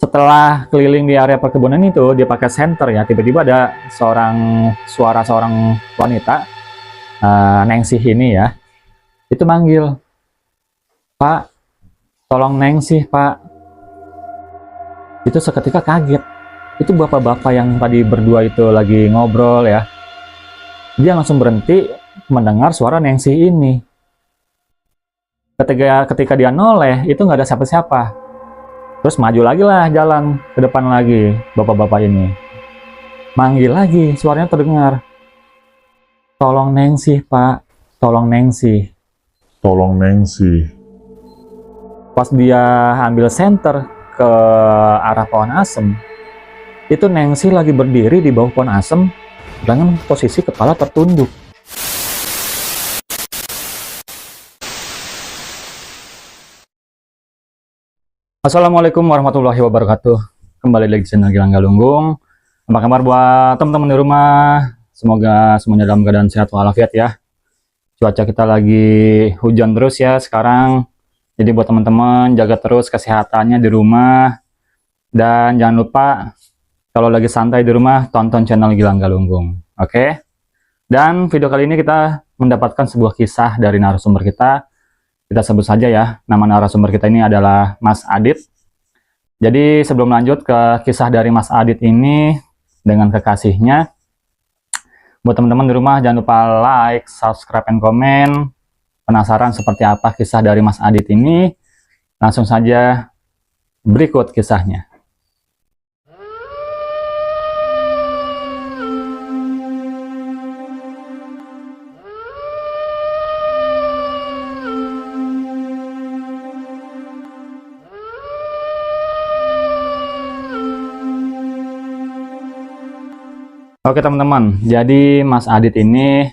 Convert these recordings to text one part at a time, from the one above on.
Setelah keliling di area perkebunan itu, dia pakai senter ya. Tiba-tiba ada suara seorang wanita, Nengsih ini ya. Itu manggil, "Pak, tolong Nengsih, Pak." Itu seketika kaget. Itu bapak-bapak yang tadi berdua itu lagi ngobrol ya. Dia langsung berhenti mendengar suara Nengsih ini. Ketika dia noleh, itu nggak ada siapa-siapa. Terus maju lagi lah jalan ke depan lagi, bapak-bapak ini. Manggil lagi, suaranya terdengar. "Tolong Nengsih, Pak. Tolong Nengsih." Tolong Nengsi. Pas dia ambil senter ke arah pohon asem, itu Nengsih lagi berdiri di bawah pohon asem dengan posisi kepala tertunduk. Assalamualaikum warahmatullahi wabarakatuh. Kembali lagi di channel Gilang Galunggung. Apa kabar buat teman-teman di rumah? Semoga semuanya dalam keadaan sehat walafiat ya. Cuaca kita lagi hujan terus ya sekarang. Jadi buat teman-teman jaga terus kesehatannya di rumah. Dan jangan lupa kalau lagi santai di rumah tonton channel Gilang Galunggung. Oke? Dan video kali ini kita mendapatkan sebuah kisah dari narasumber kita. Kita sebut saja ya, nama narasumber kita ini adalah Mas Adit. Jadi sebelum lanjut ke kisah dari Mas Adit ini dengan kekasihnya, buat teman-teman di rumah jangan lupa like, subscribe, dan komen. Penasaran seperti apa kisah dari Mas Adit ini? Langsung saja berikut kisahnya. Oke teman-teman, jadi Mas Adit ini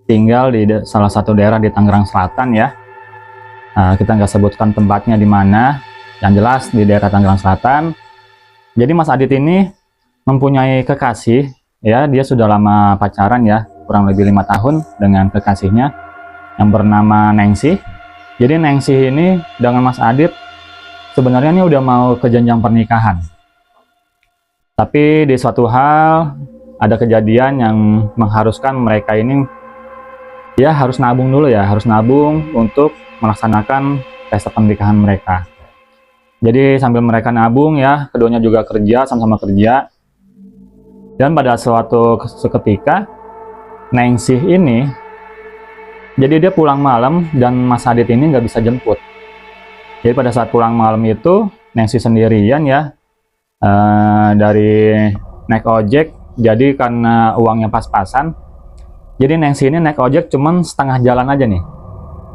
tinggal di salah satu daerah di Tangerang Selatan ya. Kita nggak sebutkan tempatnya di mana, yang jelas di daerah Tangerang Selatan. Jadi Mas Adit ini mempunyai kekasih ya, dia sudah lama pacaran ya, kurang lebih 5 tahun dengan kekasihnya yang bernama Nengsih. Jadi Nengsih ini dengan Mas Adit sebenarnya ini udah mau ke jenjang pernikahan. Tapi di suatu hal ada kejadian yang mengharuskan mereka ini ya harus nabung dulu ya, harus nabung untuk melaksanakan pesta pernikahan mereka. Jadi sambil mereka nabung ya, keduanya juga kerja, sama-sama kerja. Dan pada suatu seketika Nengsih ini, jadi dia pulang malam dan Mas Adit ini nggak bisa jemput. Jadi pada saat pulang malam itu Nengsih sendirian ya, dari naik ojek. Jadi karena uangnya pas-pasan, jadi Nengsih ini naik ojek cuman setengah jalan aja nih,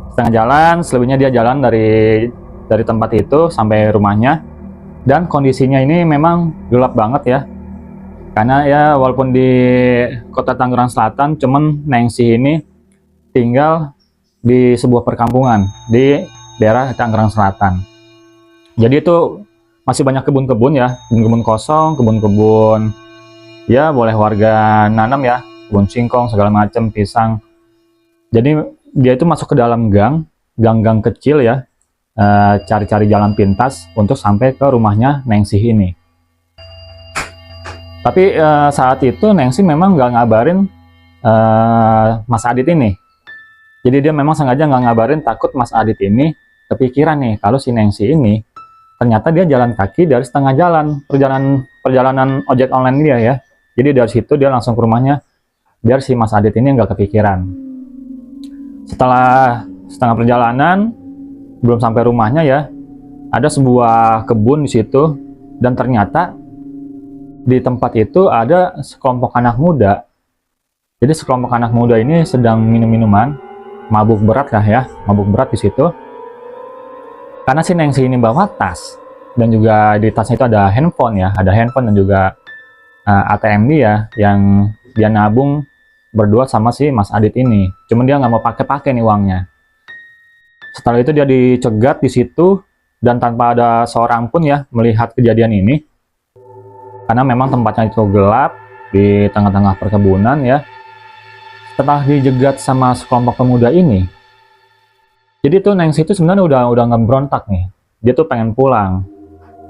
setengah jalan. Selebihnya dia jalan dari tempat itu sampai rumahnya. Dan kondisinya ini memang gelap banget ya, karena ya walaupun di kota Tangerang Selatan, cuman Nengsih ini tinggal di sebuah perkampungan di daerah Tangerang Selatan. Jadi itu masih banyak kebun-kebun ya, kebun-kebun kosong, kebun-kebun ya boleh warga nanam ya, kebun singkong segala macam, pisang. Jadi dia itu masuk ke dalam gang kecil ya, cari-cari jalan pintas untuk sampai ke rumahnya Nengsih ini. Tapi saat itu Nengsih memang nggak ngabarin Mas Adit ini. Jadi dia memang sengaja nggak ngabarin, takut Mas Adit ini kepikiran nih kalau si Nengsih ini ternyata dia jalan kaki dari setengah jalan perjalanan ojek online dia ya. Jadi dari situ dia langsung ke rumahnya biar si Mas Adit ini nggak kepikiran. Setelah setengah perjalanan belum sampai rumahnya ya, ada sebuah kebun di situ dan ternyata di tempat itu ada sekelompok anak muda. Jadi sekelompok anak muda ini sedang minum minuman, mabuk berat lah ya, mabuk berat di situ. Karena si Nengsih ini bawa tas dan juga di tasnya itu ada handphone ya, ada handphone dan juga ATM dia yang dia nabung berdua sama si Mas Adit ini. Cuman dia nggak mau pakai nih uangnya. Setelah itu dia dicegat di situ dan tanpa ada seorang pun ya melihat kejadian ini. Karena memang tempatnya itu gelap di tengah-tengah perkebunan ya. Setelah dijegat sama sekelompok pemuda ini, jadi tuh Nengsih itu sebenarnya udah ngebrontak nih. Dia tuh pengen pulang.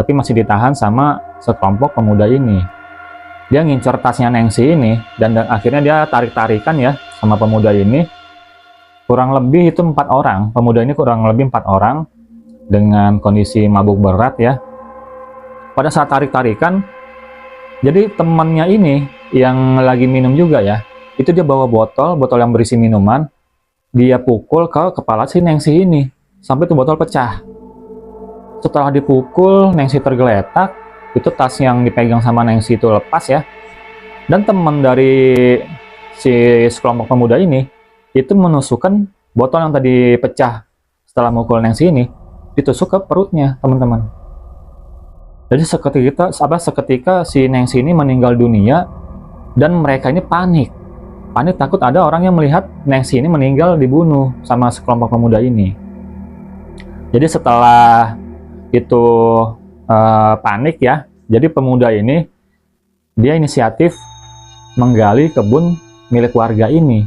tapi masih ditahan sama sekelompok pemuda ini. Dia ngincer tasnya Nengsi ini, dan akhirnya dia tarik-tarikan ya sama pemuda ini. Kurang lebih itu 4 orang, pemuda ini kurang lebih 4 orang dengan kondisi mabuk berat ya. Pada saat tarik-tarikan, jadi temannya ini yang lagi minum juga ya, itu dia bawa botol yang berisi minuman, dia pukul ke kepala si Nengsi ini, sampai tuh botol pecah. Setelah dipukul, Nengsi tergeletak, itu tas yang dipegang sama Nengsi itu lepas ya. Dan teman dari si sekelompok pemuda ini, itu menusukkan botol yang tadi pecah setelah mukul Nengsi ini, ditusuk ke perutnya, teman-teman. Jadi seketika si Nengsi ini meninggal dunia, dan mereka ini panik takut ada orang yang melihat Nengsi ini meninggal dibunuh sama sekelompok pemuda ini. Jadi setelah itu panik ya, jadi pemuda ini dia inisiatif menggali kebun milik warga ini.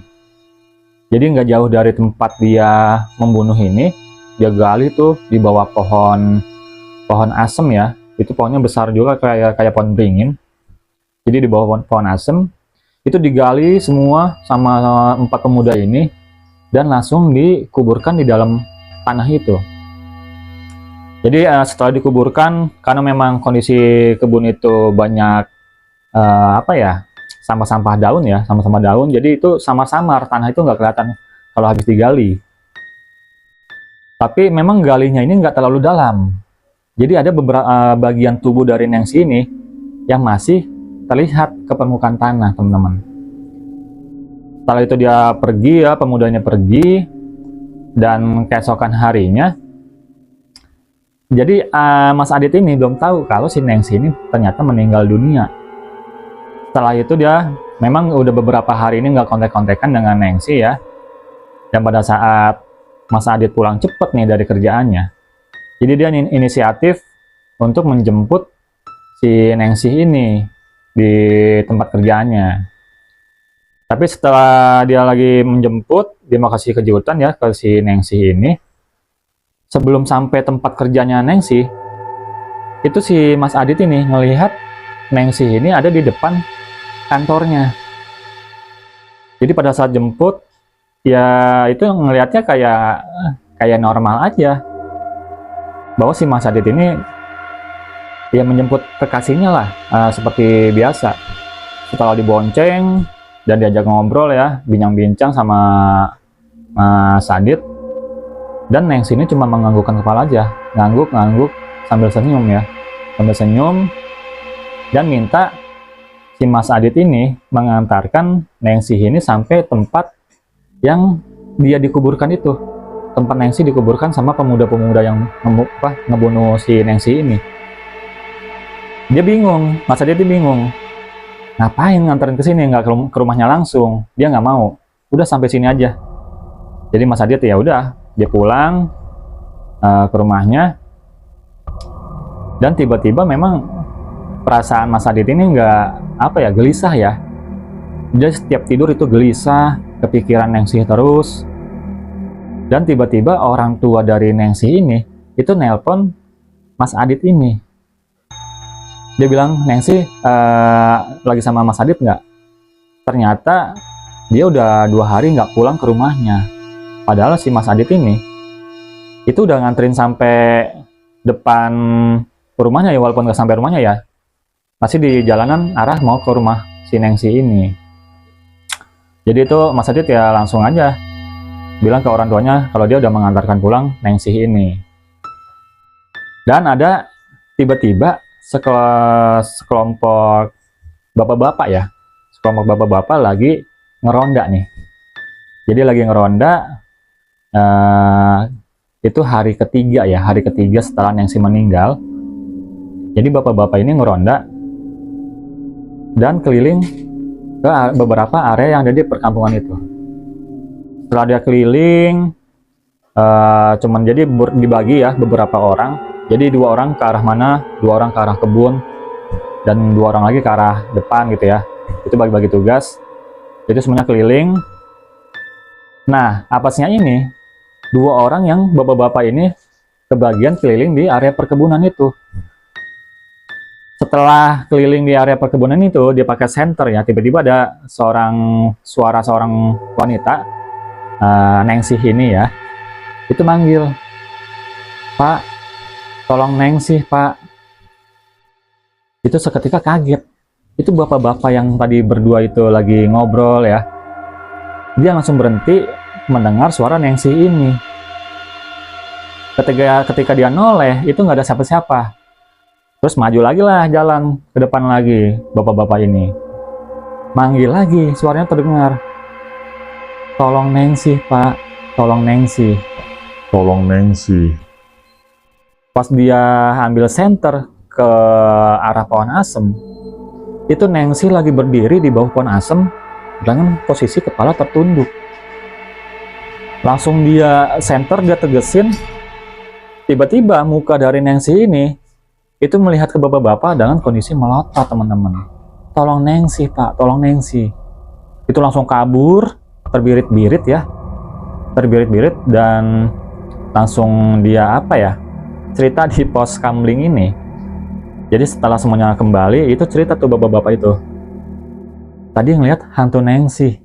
Jadi nggak jauh dari tempat dia membunuh ini, dia gali tuh di bawah pohon asem ya. Itu pohonnya besar juga kayak pohon beringin. Jadi di bawah pohon asem itu digali semua sama 4 pemuda ini, dan langsung dikuburkan di dalam tanah itu. Jadi setelah dikuburkan, karena memang kondisi kebun itu banyak sampah-sampah daun ya, sama-sama daun, jadi itu samar-samar, tanah itu nggak kelihatan kalau habis digali. Tapi memang galinya ini nggak terlalu dalam, jadi ada beberapa bagian tubuh dari Nengsi ini yang masih terlihat ke permukaan tanah, teman-teman. Setelah itu dia pergi ya, pemudanya pergi, dan keesokan harinya, jadi Mas Adit ini belum tahu kalau si Nengsi ini ternyata meninggal dunia. Setelah itu dia memang udah beberapa hari ini nggak kontek-kontekan dengan Nengsi ya. Dan pada saat Mas Adit pulang cepet nih dari kerjaannya, jadi dia inisiatif untuk menjemput si Nengsi ini di tempat kerjaannya. Tapi setelah dia lagi menjemput, dia mau kasih kejutan ya ke si Nengsi ini. Sebelum sampai tempat kerjanya Nengsi, itu si Mas Adit ini ngelihat Nengsi ini ada di depan kantornya. Jadi pada saat jemput, ya itu ngelihatnya kayak normal aja. Bahwa si Mas Adit ini ya menjemput kekasihnya lah, seperti biasa. Setelah dibonceng dan diajak ngobrol ya, bincang-bincang sama Mas Adit. Dan Nengsi ini cuma menganggukkan kepala aja, ngangguk sambil senyum ya, dan minta si Mas Adit ini mengantarkan Nengsi ini sampai tempat yang dia dikuburkan itu, tempat Nengsi dikuburkan sama pemuda-pemuda yang ngebunuh si Nengsi ini. Dia bingung, Mas Adit bingung, ngapain nganterin ke sini, nggak ke rumahnya langsung. Dia nggak mau, udah sampai sini aja. Jadi Mas Adit ya udah, dia pulang ke rumahnya, dan tiba-tiba memang perasaan Mas Adit ini gelisah ya. Dia setiap tidur itu gelisah, kepikiran Nengsi terus. Dan tiba-tiba orang tua dari Nengsi ini itu nelpon Mas Adit ini. Dia bilang, Nengsi lagi sama Mas Adit nggak? Ternyata dia udah 2 hari nggak pulang ke rumahnya. Padahal si Mas Adit ini itu udah nganterin sampai depan rumahnya ya, walaupun nggak sampai rumahnya ya, masih di jalanan arah mau ke rumah si Nengsi ini. Jadi itu Mas Adit ya langsung aja bilang ke orang tuanya kalau dia udah mengantarkan pulang Nengsi ini. Dan ada tiba-tiba sekelompok bapak-bapak ya, sekelompok bapak-bapak lagi ngeronda nih. Jadi lagi ngeronda, itu hari ketiga setelah Nengsi meninggal. Jadi bapak-bapak ini ngeronda dan keliling ke beberapa area yang ada di perkampungan itu. Setelah dia keliling, cuman jadi dibagi ya beberapa orang. Jadi 2 orang ke arah mana, 2 orang ke arah kebun, dan 2 orang lagi ke arah depan gitu ya. Itu bagi-bagi tugas. Jadi semuanya keliling. Nah, apesnya ini 2 orang yang bapak-bapak ini kebagian keliling di area perkebunan itu. Setelah keliling di area perkebunan itu, dia pakai senter ya, tiba-tiba ada suara seorang wanita, Ningsih ini ya, itu manggil, "Pak, tolong Ningsih, Pak." Itu seketika kaget. Itu bapak-bapak yang tadi berdua itu lagi ngobrol ya. Dia langsung berhenti mendengar suara Ningsih ini. Ketika dia noleh, itu nggak ada siapa-siapa. Terus maju lagi lah jalan ke depan lagi, bapak-bapak ini. Manggil lagi, suaranya terdengar. "Tolong Ningsih, Pak. Tolong Ningsih." Tolong Ningsih. Pas dia ambil senter ke arah pohon asem, itu Ningsih lagi berdiri di bawah pohon asem dengan posisi kepala tertunduk. Langsung dia senter, dia tegesin. Tiba-tiba muka dari Ningsih ini itu melihat ke bapak-bapak dengan kondisi melotot, teman-teman. "Tolong Ningsih, Pak. Tolong Ningsih." Itu langsung kabur, terbirit-birit ya. Terbirit-birit dan langsung dia cerita di pos kamling ini. Jadi setelah semuanya kembali, itu cerita tuh bapak-bapak itu. Tadi ngeliat hantu Ningsih.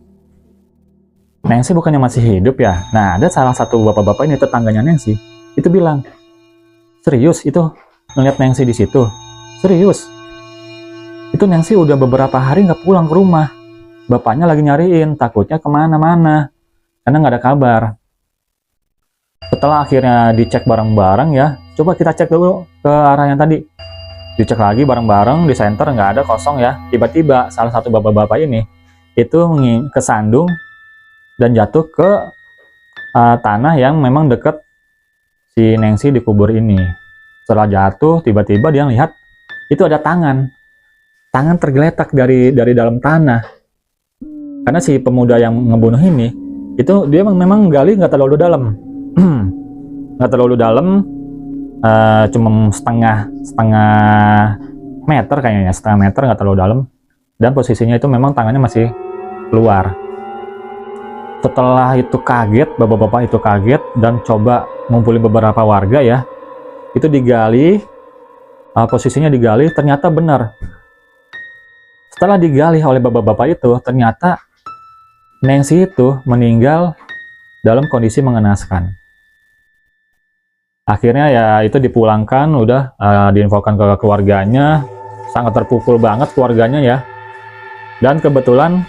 Ningsih bukannya masih hidup ya? Nah, ada salah satu bapak-bapak ini, tetangganya Ningsih, itu bilang, "Serius itu ngeliat Ningsih di situ? Serius? Itu Ningsih udah beberapa hari nggak pulang ke rumah. Bapaknya lagi nyariin, takutnya kemana-mana, karena nggak ada kabar." Setelah akhirnya dicek bareng-bareng ya, coba kita cek dulu ke arah yang tadi. Dicek lagi bareng-bareng di center, nggak ada, kosong ya. Tiba-tiba salah satu bapak-bapak ini itu kesandung dan jatuh ke tanah yang memang deket si Ningsih dikubur ini. Setelah jatuh, tiba-tiba dia lihat itu ada tangan tergeletak dari dalam tanah. Karena si pemuda yang ngebunuh ini itu dia memang gali nggak terlalu dalam, nggak terlalu dalam. Cuma setengah meter kayaknya, setengah meter, nggak terlalu dalam, dan posisinya itu memang tangannya masih keluar. Setelah itu kaget, bapak-bapak itu kaget dan coba ngumpulin beberapa warga ya, itu digali, posisinya digali, ternyata benar. Setelah digali oleh bapak-bapak itu, ternyata Ningsih itu meninggal dalam kondisi mengenaskan. Akhirnya ya itu dipulangkan, udah diinfokan ke keluarganya, sangat terpukul banget keluarganya ya. Dan kebetulan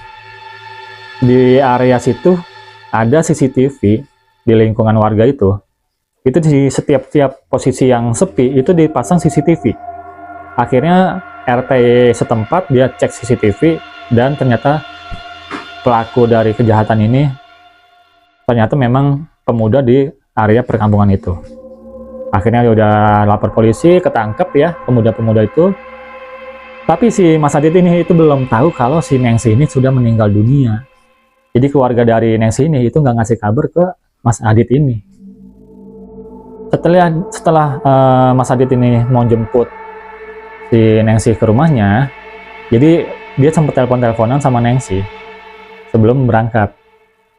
di area situ ada CCTV di lingkungan warga itu di setiap posisi yang sepi itu dipasang CCTV. Akhirnya RT setempat dia cek CCTV dan ternyata pelaku dari kejahatan ini ternyata memang pemuda di area perkampungan itu. Akhirnya udah lapor polisi, ketangkep ya pemuda-pemuda itu. Tapi si Mas Adit ini itu belum tahu kalau si Ningsih ini sudah meninggal dunia. Jadi keluarga dari Ningsih ini itu nggak ngasih kabar ke Mas Adit ini. Setelah Mas Adit ini mau jemput si Ningsih ke rumahnya, jadi dia sempat telepon-teleponan sama Ningsih sebelum berangkat.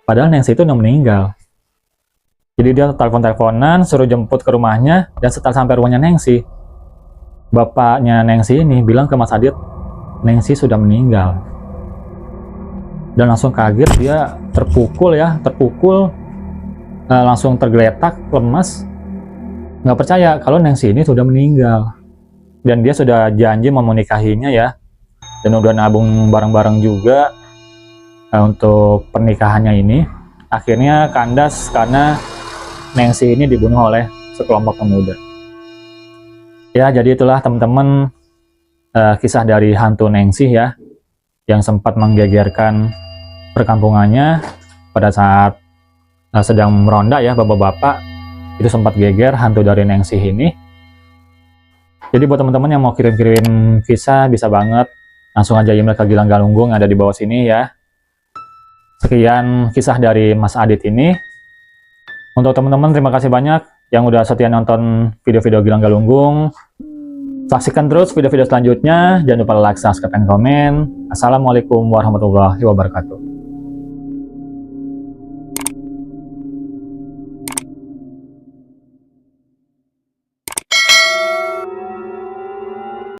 Padahal Ningsih itu udah meninggal. Jadi dia telepon-teleponan, suruh jemput ke rumahnya, dan setelah sampai rumahnya Ningsih, bapaknya Ningsih ini bilang ke Mas Adit, Ningsih sudah meninggal. Dan langsung kaget, dia terpukul, langsung tergeletak, lemas, nggak percaya kalau Ningsih ini sudah meninggal. Dan dia sudah janji mau menikahinya ya, dan udah nabung bareng-bareng juga untuk pernikahannya ini. Akhirnya kandas karena Ningsih ini dibunuh oleh sekelompok pemuda. Ya, jadi itulah teman-teman kisah dari hantu Ningsih ya, yang sempat menggegerkan perkampungannya pada saat sedang meronda ya, bapak-bapak itu sempat geger hantu dari Ningsih ini. Jadi buat teman-teman yang mau kirim-kirim kisah bisa banget langsung aja email ke Gilang Galunggung yang ada di bawah sini ya. Sekian kisah dari Mas Adit ini. Untuk teman-teman terima kasih banyak yang udah setia nonton video-video Gilang Galunggung. Saksikan terus video-video selanjutnya. Jangan lupa like, subscribe, dan komen. Assalamualaikum warahmatullahi wabarakatuh.